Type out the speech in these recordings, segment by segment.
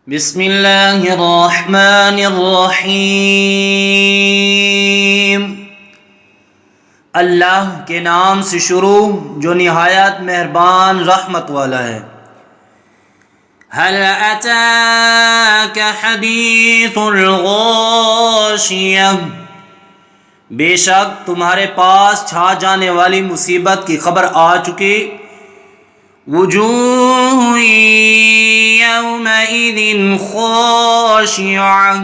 بسم اللہ الرحمن الرحیم۔ اللہ کے نام سے شروع جو نہایت مہربان رحمت والا ہے۔ هل اتاک حدیث الغاشیہ، بے شک تمہارے پاس چھا جانے والی مصیبت کی خبر آ چکی۔ وجوہ یومئذ خاشعہ،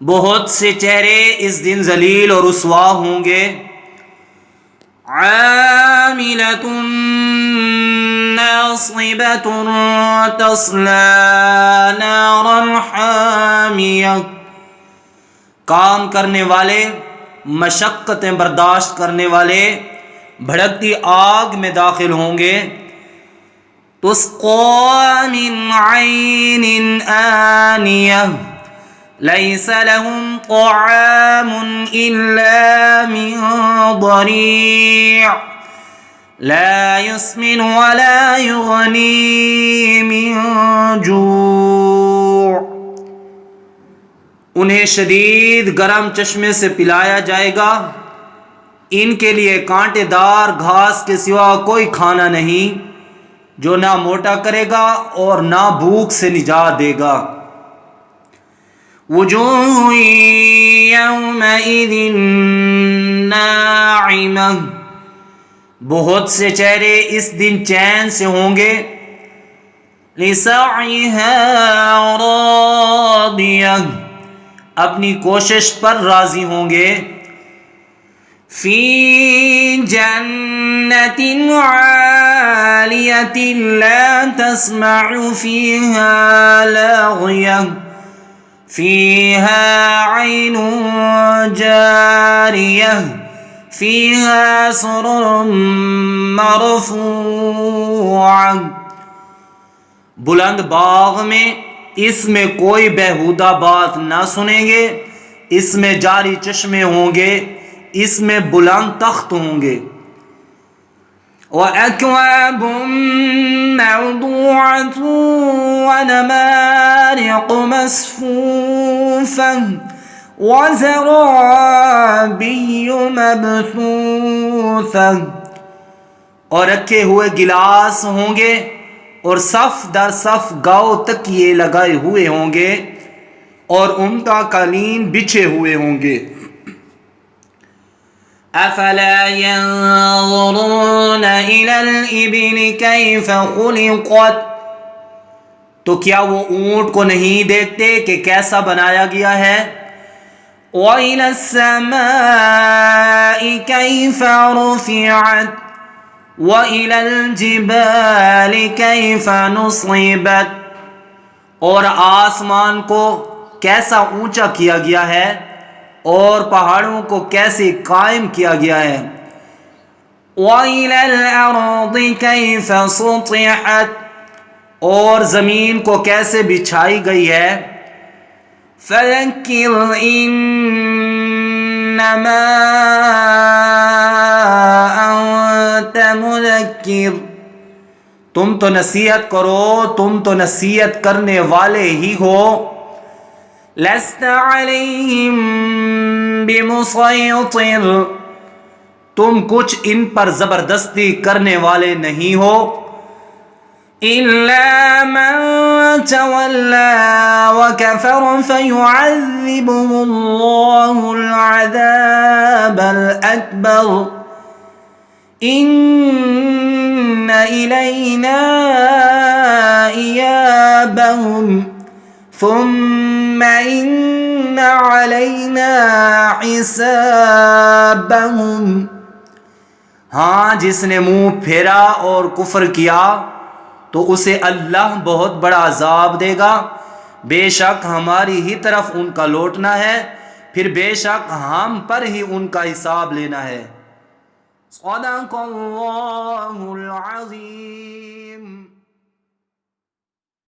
بہت سے چہرے اس دن ذلیل اور رسوا ہوں گے۔ عاملۃ ناصبۃ تصلی نارا حامیہ، کام کرنے والے، مشقتیں برداشت کرنے والے بھڑکتی آگ میں داخل ہوں گے۔ تسقی من عین آنیہ لیس لهم طعام الا من ضریع لا یسمن ولا یغنی من جوع، انہیں شدید گرم چشمے سے پلایا جائے گا، ان کے لیے کانٹے دار گھاس کے سوا کوئی کھانا نہیں جو نہ موٹا کرے گا اور نہ بھوک سے نجات دے گا۔ وجوہ یومئذ ناعمہ، بہت سے چہرے اس دن چین سے ہوں گے۔ لسعیہا راضیہ، اپنی کوشش پر راضی ہوں گے۔ فی جنت عالیۃ لا تسمع فیہا لاغیہ فیہا عین جاریہ فیہا سرر مرفوعہ، بلند باغ میں، اس میں کوئی بیہودہ بات نہ سنیں گے، اس میں جاری چشمے ہوں گے، اس میں بلند تخت ہوں گے۔ وَأَكْوَابٌ مَّوْضُوعَةٌ وَنَمَارِقُ مَصْفُوفَةٌ وَزَرَابِيُّ مَبْثُوثَةٌ، اور رکھے ہوئے گلاس ہوں گے اور صف در صف گاؤ تکیے لگائے ہوئے ہوں گے اور عمدہ قالین بچھے ہوئے ہوں گے۔ افلا ينظرون الى الابل كيف خلقت، تو کیا وہ اونٹ کو نہیں دیکھتے کہ کیسا بنایا گیا ہے؟ وَإِلَى السَّمَاءِ كَيْفَ رُفِعَتْ وَإِلَى الْجِبَالِ كَيْفَ نُصِبَتْ، اور آسمان کو کیسا اونچا کیا گیا ہے اور پہاڑوں کو کیسے قائم کیا گیا ہے۔ وَإِلَى الْأَرْضِ كَيْفَ سُطِحَتْ، اور زمین کو کیسے بچھائی گئی ہے۔ فَذَكِّرْ إِنَّمَا أَنْتَ مُذَكِّرٌ، تم تو نصیحت کرو، تم تو نصیحت کرنے والے ہی ہو۔ لَسْتَ عَلَيْهِمْ بِمُصَيْطِرٍ، تم کچھ ان پر زبردستی کرنے والے نہیں ہو۔ إِلَّا مَن تَوَلَّى وَكَفَرَ فَيُعَذِّبُهُ اللَّهُ الْعَذَابَ الْأَكْبَرَ إِنَّ إِلَيْنَا إِيَابَهُمْ ثُمَّ إِنَّ عَلَيْنَا حِسَابَهُمْ، ہاں جس نے منہ پھیرا اور کفر کیا تو اسے اللہ بہت بڑا عذاب دے گا، بے شک ہماری ہی طرف ان کا لوٹنا ہے، پھر بے شک ہم پر ہی ان کا حساب لینا ہے۔ صدق اللہ العظیم۔